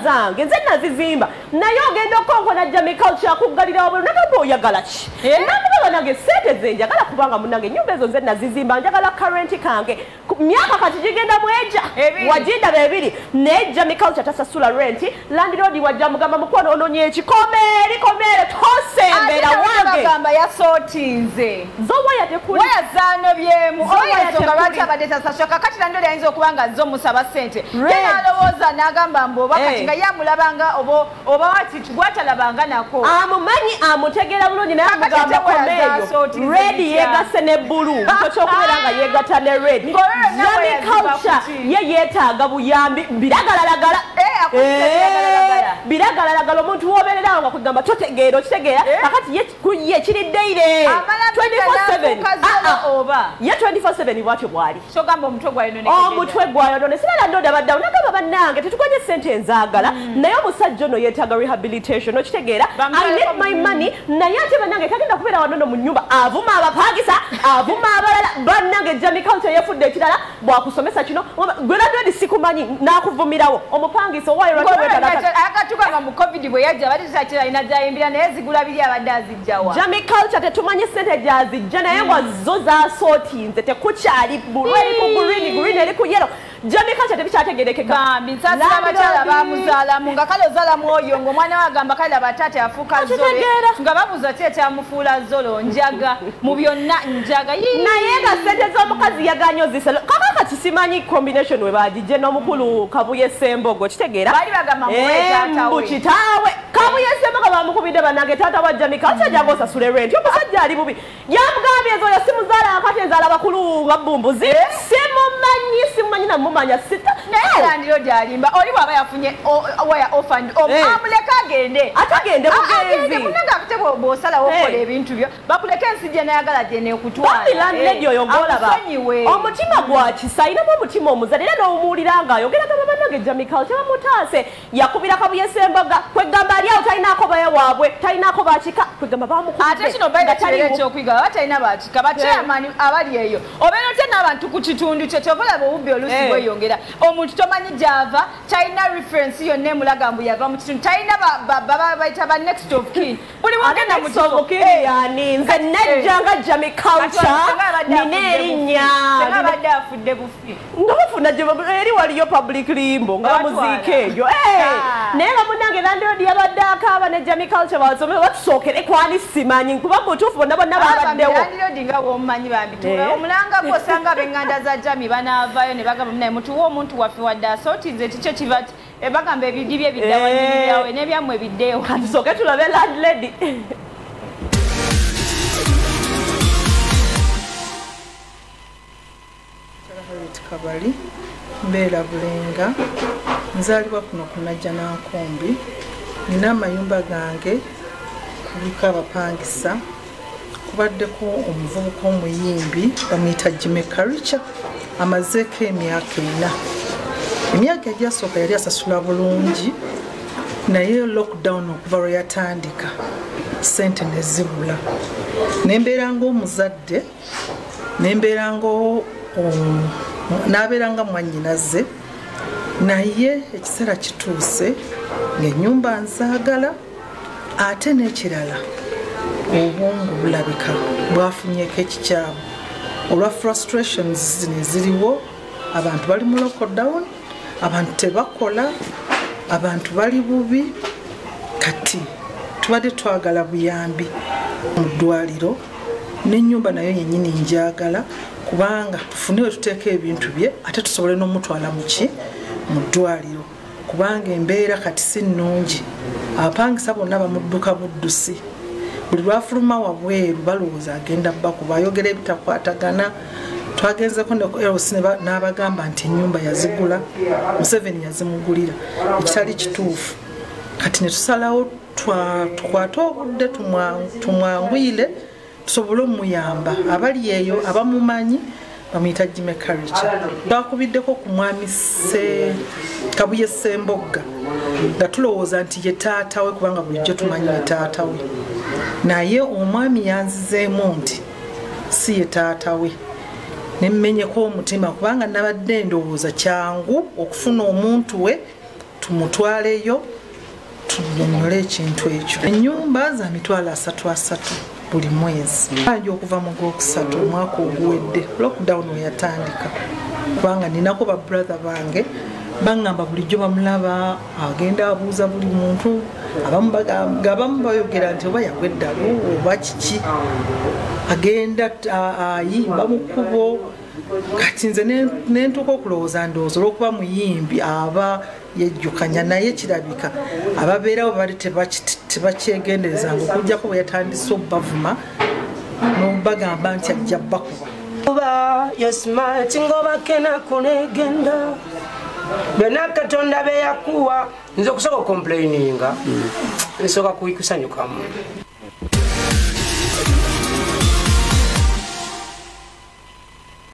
zange nze nazizimba naye ogenda okonkona Jamie Culture akuggalira wabula nagamba oyagala ki namugamba nange sente ze njagala kubanga munange ennyumba ezo nze nazizimba njagala current kange myaka kati gigenda mweja wagindaba ebiri naye Jamie Culture tasasula rent landlord wajja mugamba mukwano ononye ekikomere tosembera wange bagamba yasootinze zowa yatekuli wayazano byemu oyensonga lwaki abadde tasasula kakati landlord ayinza okuba nga zo musaba sente yenalowooza n'agamba mbu oba kati nga yamulabanga oba wati gwatalabanga nako amumanyi amutegeera bulungi naye amugamba komeeyo red yegase ne bulu kyokubeera nga yegatta ne red Jamie Culture ye yeetaaga buyambi biragalalagala biragalalagala omuntu wobeererawo nga kugamba totegeera okitegeera kakati ye kiriddeire 24/7 ye 24/7 bwatyo bwali omutwe gwayonone sirala ndoda baddawo nagamba bannange tetukwanye sente enzaagala naye omusajja ono yeetaaga rehabilitation okitegeera I need my money naye ate bannange tagenda kubeera wanono mu nnyumba avuma abapangisa avuma abalala bannange Jamie Culture yefudde ekirala bwakusomesa kino gweradodi sikumanyi nakuvumirawo omupangisa owayoakatuka mu covid bwe yajja batisakira alina gyayimbira naye zigula biri abadde azijjawa Jamie Culture tetumanye sente gyazijja naye wazo zasootinze tekukyali bulu eri ku green eri ku yellow Jamie Culture tebikyategerekeka bambi nsasira abakyala bamuzaalamu nga kale ozaalamu oyo ng'omwana we agamba kale abatate afuuka zole nga babuuza ki ekyamufuula zolo njaga mu byonna njaga naye nga sente z'omukazi yaganye ozise kakati simanyi combination we bagijje n'omukulu Kabuye Ssembogo kitegeera bali bagamba muwe kitaawe Kabuye Ssembogo bamukubidde bannange taata wa Jamie Culture jangu osasule rent omusajja ali bubi yamugambye ezo yo simuzaala akati ezaala bakulu nga bumbuzi simumanyi namumanya sita naye landiro gyalimba oli bw'aba yafunye waya ofand amuleka agende atagende bugenzi kunanga akute bw'osalawo okukola ebintu byo bakuleka ensi gye nayagala gye neekutwala landlady oyo ng'olaba omutima gwa kisa ayinamu omutima omuzadde era n'omuwulira ng'ayogera gamba bannange Jamie Culture bamutaase yakubira Kabuye Ssembogo kwegamba ali awo talinaako baye waabwe talinaako bakika kwegamba bamukubidde ate kino baira kibeera ekyokuyiga baba talina bakika bachairman abali eyo obeera otya n'abantu ku kitundu kyo kyobalaba obubbi olusi bweyongera omuntu tomanyi gyava talina reference yonna emulaga mbu yava mu kitundu talina baba bayita ba next of kin buli wagenda mu kifo yani nze nejjanga Jamie Culture nina erinnya abadde afudde bufi ngabafuna eri waliyo public limbo nga bamuziika eyo naye nga munange landlord yabadde akaaba ne Jamie Culture basome batusookere kwani simanyi kuba mutuufu bonna babaddewo landlord nga womumanyi bambi omulanga gwosanga ab'enganda za Jamie banaavaayo ne bagamba munaye mutuwa omuntu waffe wadde asootinze kikyo kiva ti bagamba ebidi bye biddawanirirawe n'ebyammwe biddeewo katusooke tulabe landlady Kabali mbeera Bulenga nzaalibwa kuno ku Najjanankumbi nina amayumba gange kuliko abapangisa kubaddeko omuvubuka omuyimbi bamuyita Jamie Culture amazeeko emyaka 4 emyaka egyasooka yali asasula bulungi naye lockdown okuva lwe yatandika sente ne zibula nembeera ng'omuzadde nembeera n'abeeranga mwannyinaze naye ekiseera kituuse ng'ennyumba nzaagala ate n'ekirala obwongo bulabika bwafunyeeko ekikyabu olwa frustrations zino eziriwo abantu bali mu lockdown abantu tebakola abantu bali bubi kati tubadde twagala buyambi mu ddwaliro n'ennyumba nayo yennyini njagala kubanga tufune we tuteeka ebintu bye ate tusobole n'omutwala mu ddwaliro kubanga embeera kati si nnungi abapangisa bonna bamudduka buddusi buli lwafuluma wabweru balowooza agenda bakuba ayogera ebitakwatagana twagenzeko neLC n'abagamba nti ennyumba yazigula Museveni yazimugulira ekitali kituufu kati ne tusalawo tukwate obudde tumwanguyire tusobole omuyamba abali eyo abamumanyi bamuyita Jamie Culture twakubiddeko ku mwami Kabuye Ssembogo nga tulowooza nti ye taata we kubanga bulijjo tumanyi ye taata we naye omwami yanzizeemu nti si ye taata we nemmenyeko omutima kubanga nabadde ndowooza kyangu okufuna omuntu we tumutwaleyo tunyonyole ekintu ekyo. Ennyumba za mitwalo 3 buli mwezi. Anje okuva mu Gwokusatu omwaka oguwedde lockdown yatandika kubanga ninako ba brother bange bangamba bulijjo bamulaba agenda abuuza buli muntu abamu bayogera nti oba yagweddalu oba kiki agenda ayimba mu kkubo kati nze nentuuka okulowooza ndowooza olw'okuba muyimbi aba yejjukanya naye kirabika ababeerawo bali tebakyegenderezanga okujjako bwe yatandise obbavuma n'obagamba nti ajja bakuba oba yosmati ng'obakena kunegenda byonna Katonda beyakuwa nze okusooka okomplaininga nsooka kuyikusanyukamu